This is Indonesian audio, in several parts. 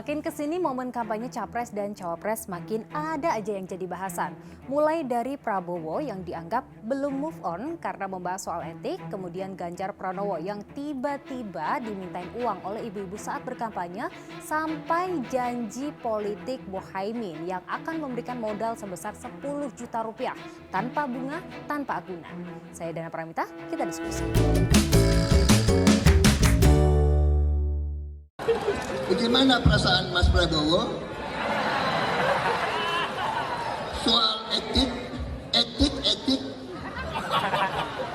Makin kesini momen kampanye Capres dan Cawapres makin ada aja yang jadi bahasan. Mulai dari Prabowo yang dianggap belum move on karena membahas soal etik, kemudian Ganjar Pranowo yang tiba-tiba dimintain uang oleh ibu-ibu saat berkampanye, sampai janji politik Muhaimin yang akan memberikan modal sebesar 10 juta rupiah tanpa bunga, tanpa agunan. Saya Dana Pramita, kita diskusi. Bagaimana perasaan Mas Prabowo soal etik?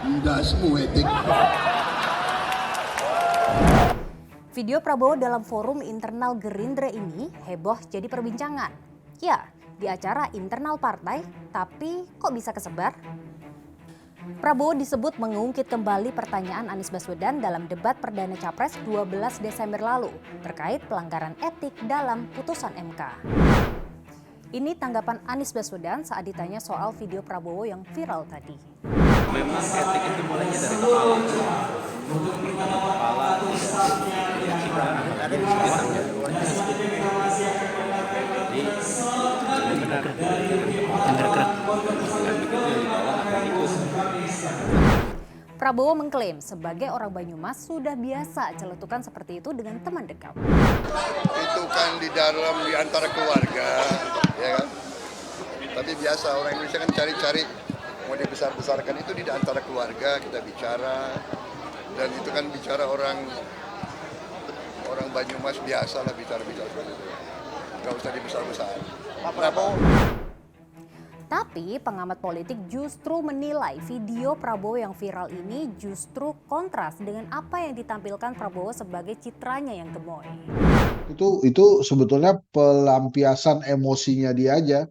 Enggak semua etik. Video Prabowo dalam forum internal Gerindra ini heboh jadi perbincangan. Ya, di acara internal partai, tapi kok bisa kesebar? Prabowo disebut mengungkit kembali pertanyaan Anies Baswedan dalam debat perdana Capres 12 Desember lalu terkait pelanggaran etik dalam putusan MK. Ini tanggapan Anies Baswedan saat ditanya soal video Prabowo yang viral tadi. Memang etik itu mulainya dari kepala. Kepala ada di sekitarnya. Jadi benar. Prabowo mengklaim sebagai orang Banyumas sudah biasa celetukan seperti itu dengan teman dekat. Itu kan di antara keluarga, ya kan. Tapi biasa orang Indonesia kan cari-cari mau dibesar-besarkan itu di antara keluarga kita bicara, dan itu kan bicara orang Banyumas biasa lah bicara-bicara seperti itu. Gak usah dibesar-besar. Pak Prabowo. Tapi pengamat politik justru menilai video Prabowo yang viral ini justru kontras dengan apa yang ditampilkan Prabowo sebagai citranya yang gemoy. Itu sebetulnya pelampiasan emosinya dia aja.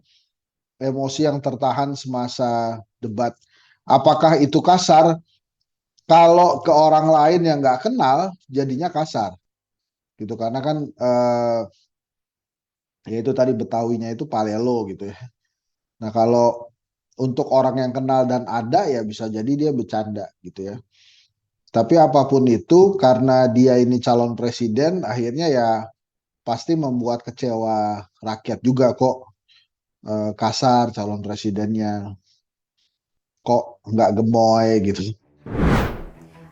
Emosi yang tertahan semasa debat. Apakah itu kasar? Kalau ke orang lain yang nggak kenal, jadinya kasar. Gitu, karena kan ya itu tadi Betawinya itu palelo gitu ya. Nah kalau untuk orang yang kenal dan ada ya bisa jadi dia bercanda gitu ya. Tapi apapun itu karena dia ini calon presiden akhirnya ya pasti membuat kecewa rakyat juga kok. Kasar calon presidennya, kok nggak gemoy gitu.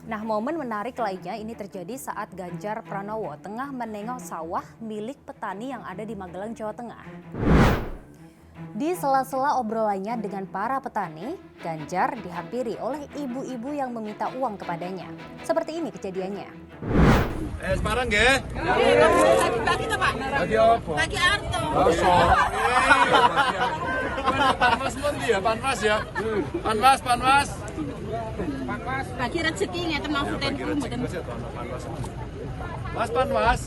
Nah, momen menarik lainnya ini terjadi saat Ganjar Pranowo tengah menengok sawah milik petani yang ada di Magelang, Jawa Tengah. Di sela-sela obrolannya dengan para petani, Ganjar dihampiri oleh ibu-ibu yang meminta uang kepadanya. Seperti ini kejadiannya. Semarang nggih? Bagi to, Pak? Bagi apa? Bagi Arto. Kosong. Panwas pundi ya? Panwas ya? Panwas. Bagi rezeki ngeten maksudnya mboten. Mas Panwas.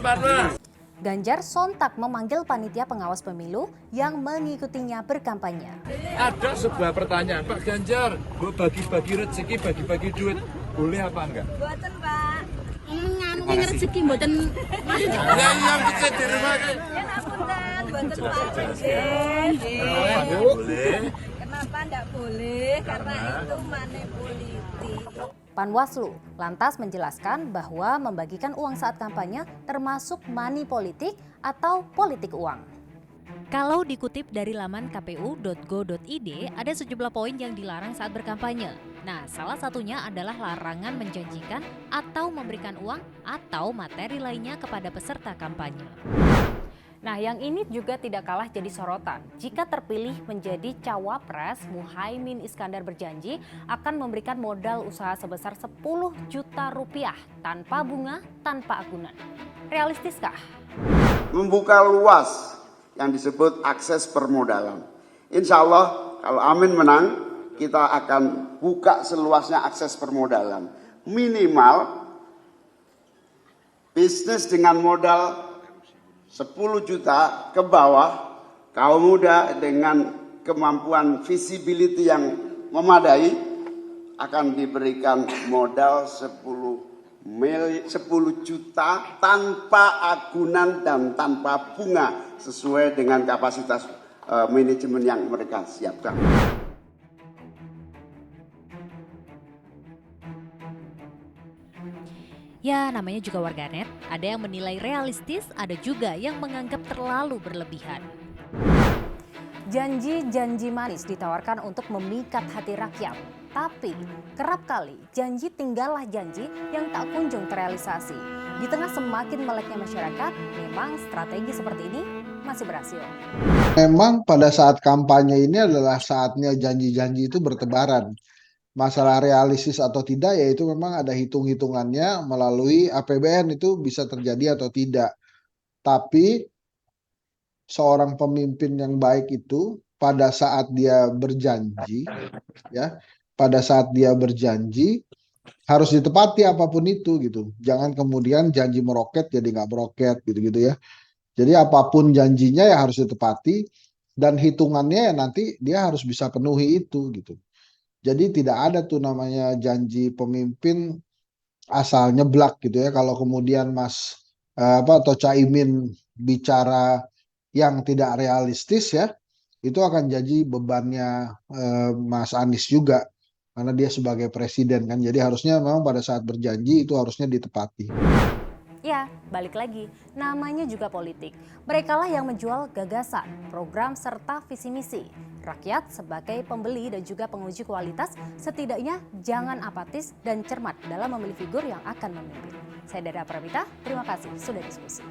Panwas. Ganjar sontak memanggil panitia pengawas pemilu yang mengikutinya berkampanye. Ada sebuah pertanyaan, Pak Ganjar, bagi-bagi rezeki, bagi-bagi duit, boleh apa enggak? Mboten, Pak. Nganu rezeki mboten. Ya yang bisa di rumah. Ya ngapunten, mboten Pak. Boleh. Kenapa enggak boleh? Karena itu money politik. Panwaslu lantas menjelaskan bahwa membagikan uang saat kampanye termasuk money politik atau politik uang. Kalau dikutip dari laman kpu.go.id, ada sejumlah poin yang dilarang saat berkampanye. Nah, salah satunya adalah larangan menjanjikan atau memberikan uang atau materi lainnya kepada peserta kampanye. Nah, yang ini juga tidak kalah jadi sorotan. Jika terpilih menjadi cawapres, Muhaimin Iskandar berjanji akan memberikan modal usaha sebesar 10 juta rupiah tanpa bunga, tanpa agunan. Realistiskah? Membuka luas yang disebut akses permodalan. Insya Allah kalau Amin menang, kita akan buka seluasnya akses permodalan. Minimal bisnis dengan modal 10 juta ke bawah, kaum muda dengan kemampuan visibility yang memadai akan diberikan modal 10 juta tanpa agunan dan tanpa bunga sesuai dengan kapasitas manajemen yang mereka siapkan. Ya, namanya juga warganet, ada yang menilai realistis, ada juga yang menganggap terlalu berlebihan. Janji-janji manis ditawarkan untuk memikat hati rakyat, tapi kerap kali janji tinggallah janji yang tak kunjung terrealisasi. Di tengah semakin meleknya masyarakat, memang strategi seperti ini masih berhasil. Memang pada saat kampanye ini adalah saatnya janji-janji itu bertebaran. Masalah realistis atau tidak, yaitu memang ada hitung-hitungannya melalui APBN itu bisa terjadi atau tidak. Tapi seorang pemimpin yang baik itu pada saat dia berjanji, ya, pada saat dia berjanji harus ditepati apapun itu gitu. Jangan kemudian janji meroket jadi nggak meroket gitu-gitu ya. Jadi apapun janjinya ya harus ditepati dan hitungannya ya nanti dia harus bisa penuhi itu gitu. Jadi tidak ada tuh namanya janji pemimpin asal nyeblak gitu ya. Kalau kemudian atau Caimin bicara yang tidak realistis ya, itu akan jadi bebannya Mas Anies juga karena dia sebagai presiden kan. Jadi harusnya memang pada saat berjanji itu harusnya ditepati. Ya, balik lagi, namanya juga politik. Merekalah yang menjual gagasan, program, serta visi misi. Rakyat sebagai pembeli dan juga penguji kualitas setidaknya jangan apatis dan cermat dalam memilih figur yang akan memimpin. Saya Dada Pramita, terima kasih sudah diskusi.